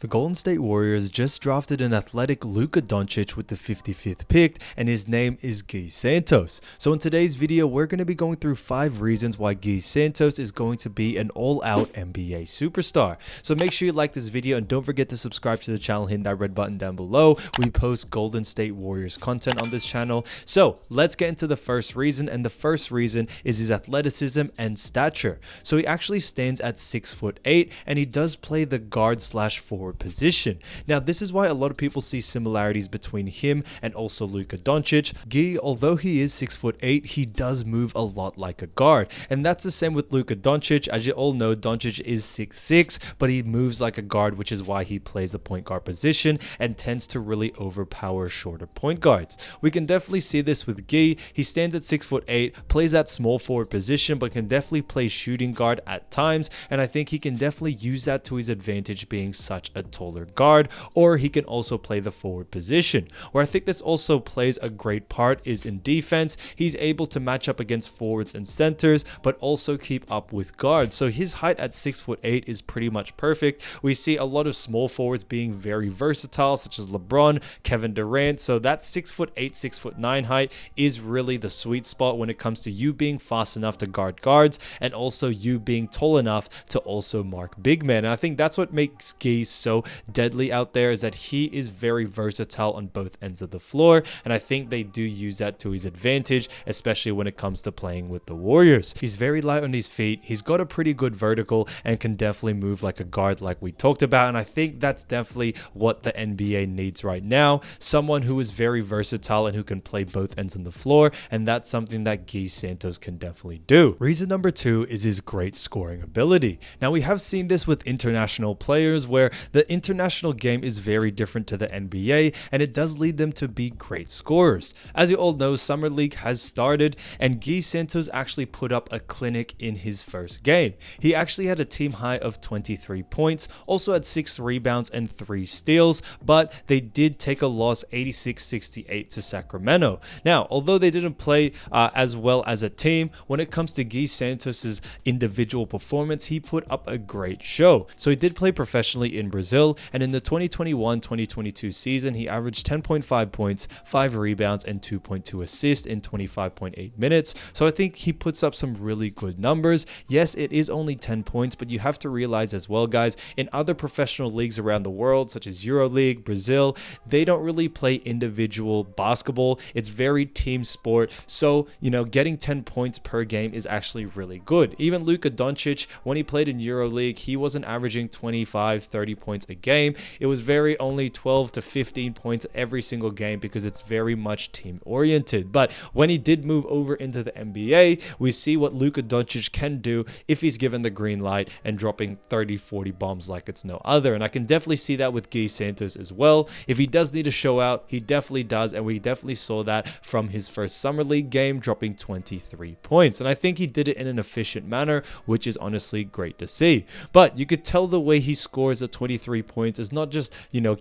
The Golden State Warriors just drafted an athletic Luka Doncic with the 55th pick, and his name is Gui Santos. So in today's video, we're going to be going through 5 reasons why Gui Santos is going to be an all-out NBA superstar. So make sure you like this video and don't forget to subscribe to the channel, hitting that red button down below. We post Golden State Warriors content on this channel. So let's get into the first reason, and the first reason is his athleticism and stature. So he actually stands at 6'8", and he does play the guard/forward position. Now, this is why a lot of people see similarities between him and also Luka Doncic. Gui, although he is 6'8", he does move a lot like a guard, and that's the same with Luka Doncic. As you all know, Doncic is 6'6", but he moves like a guard, which is why he plays the point guard position and tends to really overpower shorter point guards. We can definitely see this with Gui. He stands at 6'8", plays that small forward position, but can definitely play shooting guard at times, and I think he can definitely use that to his advantage, being such a taller guard, or he can also play the forward position. Where I think this also plays a great part is in defense. He's able to match up against forwards and centers, but also keep up with guards. So his height at 6'8" is pretty much perfect. We see a lot of small forwards being very versatile, such as LeBron, Kevin Durant. So that 6'8", 6'9" height is really the sweet spot when it comes to you being fast enough to guard guards, and also you being tall enough to also mark big men. And I think that's what makes Gui so deadly out there, is that he is very versatile on both ends of the floor, and I think they do use that to his advantage, especially when it comes to playing with the Warriors. He's very light on his feet, he's got a pretty good vertical, and can definitely move like a guard like we talked about, and I think that's definitely what the NBA needs right now, someone who is very versatile and who can play both ends of the floor, and that's something that Gui Santos can definitely do. Reason number 2 is his great scoring ability. Now, we have seen this with international players, where the international game is very different to the NBA, and it does lead them to be great scorers. As you all know, Summer League has started, and Gui Santos actually put up a clinic in his first game. He actually had a team high of 23 points, also had 6 rebounds and 3 steals, but they did take a loss 86-68 to Sacramento. Now, although they didn't play as well as a team, when it comes to Gui Santos's individual performance, he put up a great show. So he did play professionally in Brazil, and in the 2021-2022 season, he averaged 10.5 points, 5 rebounds, and 2.2 assists in 25.8 minutes. So I think he puts up some really good numbers. Yes, it is only 10 points, but you have to realize as well, guys, in other professional leagues around the world, such as EuroLeague, Brazil, they don't really play individual basketball. It's very team sport. So, getting 10 points per game is actually really good. Even Luka Doncic, when he played in EuroLeague, he wasn't averaging 25, 30 points a game. It was very only 12 to 15 points every single game, because it's very much team oriented. But when he did move over into the NBA, we see what Luka Doncic can do if he's given the green light and dropping 30, 40 bombs like it's no other. And I can definitely see that with Gui Santos as well. If he does need to show out, he definitely does, and we definitely saw that from his first Summer League game, dropping 23 points. And I think he did it in an efficient manner, which is honestly great to see. But you could tell the way he scores at 23 points is not just,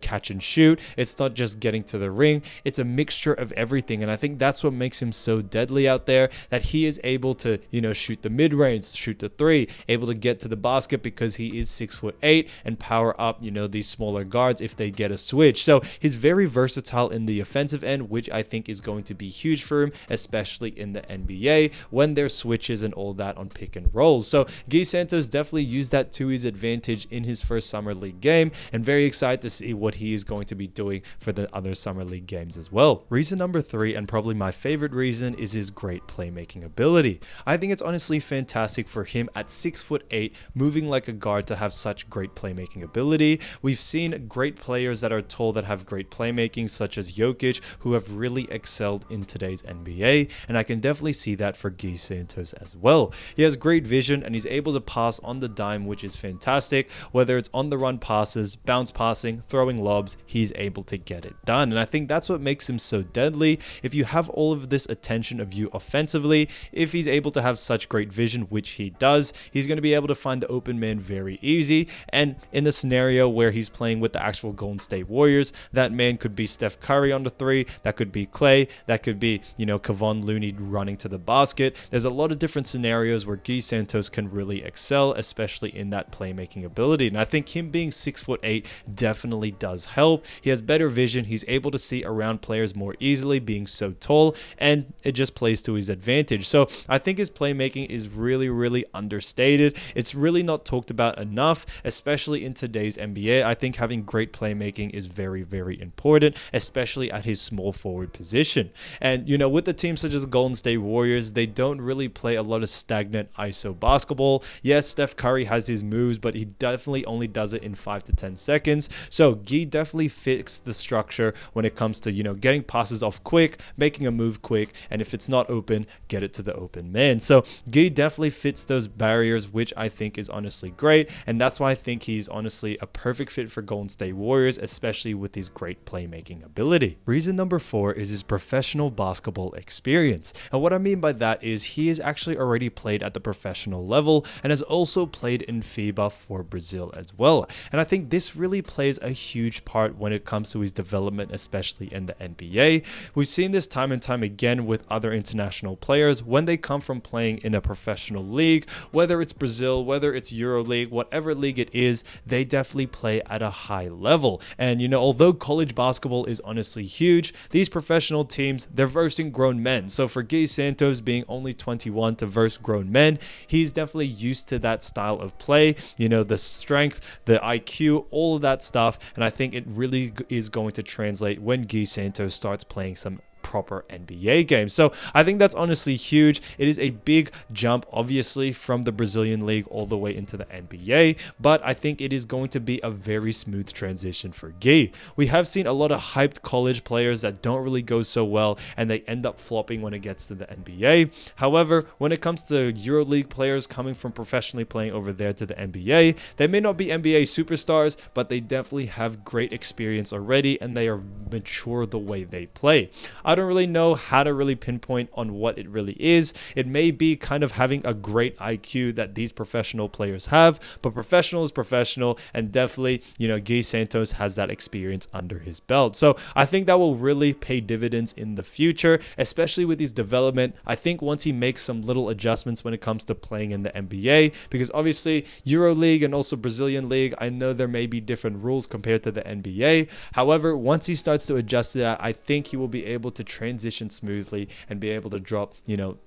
catch and shoot. It's not just getting to the ring. It's a mixture of everything. And I think that's what makes him so deadly out there, that he is able to, shoot the mid-range, shoot the 3, able to get to the basket because he is 6'8", and power up, these smaller guards if they get a switch. So he's very versatile in the offensive end, which I think is going to be huge for him, especially in the NBA when there's switches and all that on pick and rolls. So Gui Santos definitely used that to his advantage in his first Summer League game, and very excited to see what he is going to be doing for the other Summer League games as well. Reason number 3, and probably my favorite reason, is his great playmaking ability. I think it's honestly fantastic for him at 6'8", moving like a guard, to have such great playmaking ability. We've seen great players that are tall that have great playmaking, such as Jokic, who have really excelled in today's NBA, and I can definitely see that for Gui Santos as well. He has great vision, and he's able to pass on the dime, which is fantastic. Whether it's on the run passes, bounce passing, throwing lobs, he's able to get it done, and I think that's what makes him so deadly. If you have all of this attention of you offensively, if he's able to have such great vision, which he does, he's going to be able to find the open man very easy. And in the scenario where he's playing with the actual Golden State Warriors, that man could be Steph Curry on the 3, that could be Klay, that could be, Kevon Looney running to the basket. There's a lot of different scenarios where Gui Santos can really excel, especially in that playmaking ability. And I think him being 6 6'8" definitely does help. He has better vision. He's able to see around players more easily being so tall, and it just plays to his advantage. So I think his playmaking is really understated. It's really not talked about enough, especially in today's NBA. I think having great playmaking is very important, especially at his small forward position. And with the teams such as Golden State Warriors, they don't really play a lot of stagnant ISO basketball. Yes, Steph Curry has his moves, but he definitely only does it in 5 to 10 seconds. So Gui definitely fits the structure when it comes to getting passes off quick, making a move quick, and if it's not open, get it to the open man. So Gui definitely fits those barriers, which I think is honestly great, and that's why I think he's honestly a perfect fit for Golden State Warriors, especially with his great playmaking ability. Reason number 4 is his professional basketball experience. And what I mean by that is he has actually already played at the professional level and has also played in FIBA for Brazil as well. And I think this really plays a huge part when it comes to his development, especially in the NBA. We've seen this time and time again with other international players when they come from playing in a professional league, whether it's Brazil, whether it's EuroLeague, whatever league it is, they definitely play at a high level. And although college basketball is honestly huge, these professional teams, they're versing grown men. So for Gui Santos being only 21 to verse grown men, he's definitely used to that style of play, the strength, the IQ, all of that stuff. And I think it really is going to translate when Gui Santos starts playing some proper NBA games. So I think that's honestly huge. It is a big jump, obviously, from the Brazilian league all the way into the NBA, but I think it is going to be a very smooth transition for Gui. We have seen a lot of hyped college players that don't really go so well, and they end up flopping when it gets to the NBA. However, when it comes to EuroLeague players coming from professionally playing over there to the NBA, they may not be NBA superstars, but they definitely have great experience already, and they are mature the way they play. I don't really know how to really pinpoint on what it really is. It may be kind of having a great IQ that these professional players have, but professional is professional, and definitely, Gui Santos has that experience under his belt. So I think that will really pay dividends in the future, especially with his development. I think once he makes some little adjustments when it comes to playing in the NBA, because obviously EuroLeague and also Brazilian League, I know there may be different rules compared to the NBA. However, once he starts to adjust to that, I think he will be able to transition smoothly and be able to drop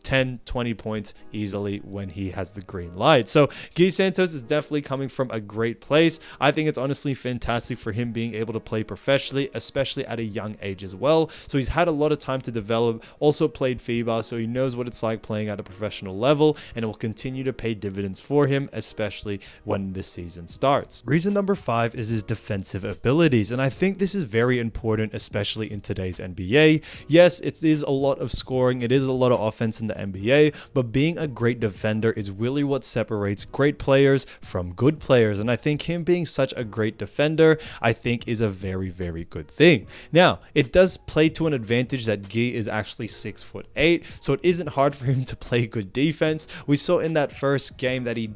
10 20 points easily when he has the green light. So Gui Santos is definitely coming from a great place. I think it's honestly fantastic for him being able to play professionally, especially at a young age as well. So he's had a lot of time to develop, also played FIBA, so he knows what it's like playing at a professional level, and it will continue to pay dividends for him, especially when this season starts. Reason number 5 is his defensive abilities, and I think this is very important, especially in today's NBA. Yes, it is a lot of scoring, it is a lot of offense in the NBA, but being a great defender is really what separates great players from good players, and I think him being such a great defender, I think is a very good thing. Now, it does play to an advantage that Gui is actually 6'8", so it isn't hard for him to play good defense. We saw in that first game that he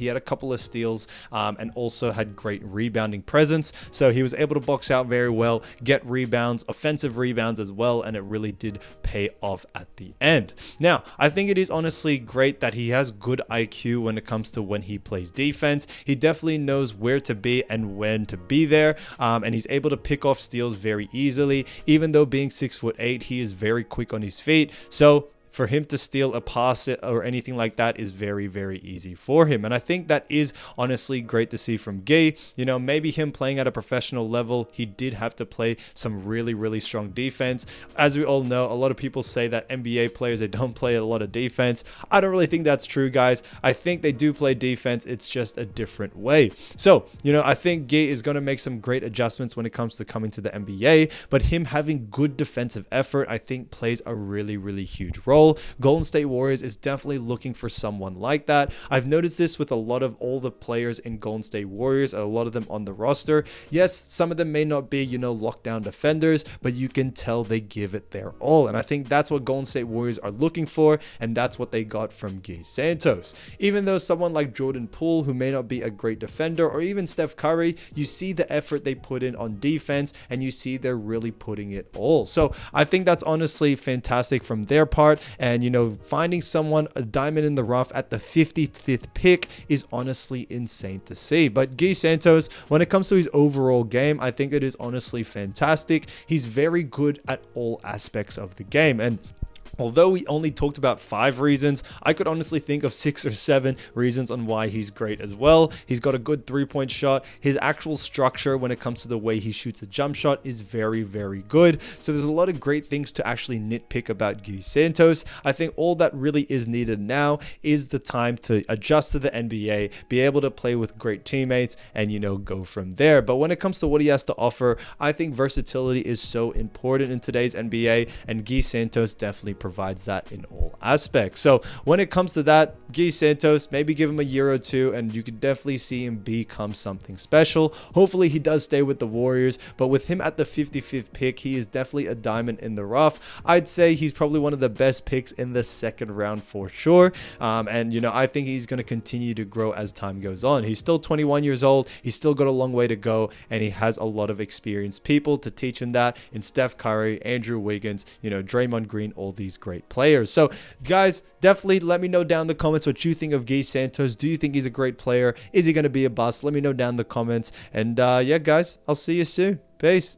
had a couple of steals and also had great rebounding presence, so he was able to box out very well, get rebounds, offensive rebounds as well, and it really did pay off at the end. Now, I think it is honestly great that he has good IQ when it comes to when he plays defense. He definitely knows where to be and when to be there, and he's able to pick off steals very easily. Even though being 6'8", he is very quick on his feet, so for him to steal a pass or anything like that is very easy for him. And I think that is honestly great to see from Gui. Maybe him playing at a professional level, he did have to play some really strong defense. As we all know, a lot of people say that NBA players, they don't play a lot of defense. I don't really think that's true, guys. I think they do play defense. It's just a different way. So, I think Gui is going to make some great adjustments when it comes to coming to the NBA, but him having good defensive effort, I think plays a really huge role. Golden State Warriors is definitely looking for someone like that. I've noticed this with a lot of all the players in Golden State Warriors and a lot of them on the roster. Yes, some of them may not be, lockdown defenders, but you can tell they give it their all. And I think that's what Golden State Warriors are looking for, and that's what they got from Gui Santos. Even though someone like Jordan Poole, who may not be a great defender, or even Steph Curry, you see the effort they put in on defense, and you see they're really putting it all. So I think that's honestly fantastic from their part. And, finding someone a diamond in the rough at the 55th pick is honestly insane to see. But Gui Santos, when it comes to his overall game, I think it is honestly fantastic. He's very good at all aspects of the game. And although we only talked about 5 reasons, I could honestly think of 6 or 7 reasons on why he's great as well. He's got a good 3-point shot. His actual structure when it comes to the way he shoots a jump shot is very, very good. So there's a lot of great things to actually nitpick about Gui Santos. I think all that really is needed now is the time to adjust to the NBA, be able to play with great teammates, and, go from there. But when it comes to what he has to offer, I think versatility is so important in today's NBA, and Gui Santos definitely provides that in all aspects. So when it comes to that, Gui Santos, maybe give him a year or 2 and you could definitely see him become something special. Hopefully he does stay with the Warriors, but with him at the 55th pick, he is definitely a diamond in the rough. I'd say he's probably one of the best picks in the 2nd round for sure. And I think he's going to continue to grow as time goes on. He's still 21 years old. He's still got a long way to go, and he has a lot of experienced people to teach him that in Steph Curry, Andrew Wiggins, Draymond Green, all these great players. So guys, definitely let me know down in the comments what you think of Gui Santos. Do you think he's a great player? Is he going to be a bust? Let me know down in the comments. And yeah, guys, I'll see you soon. Peace.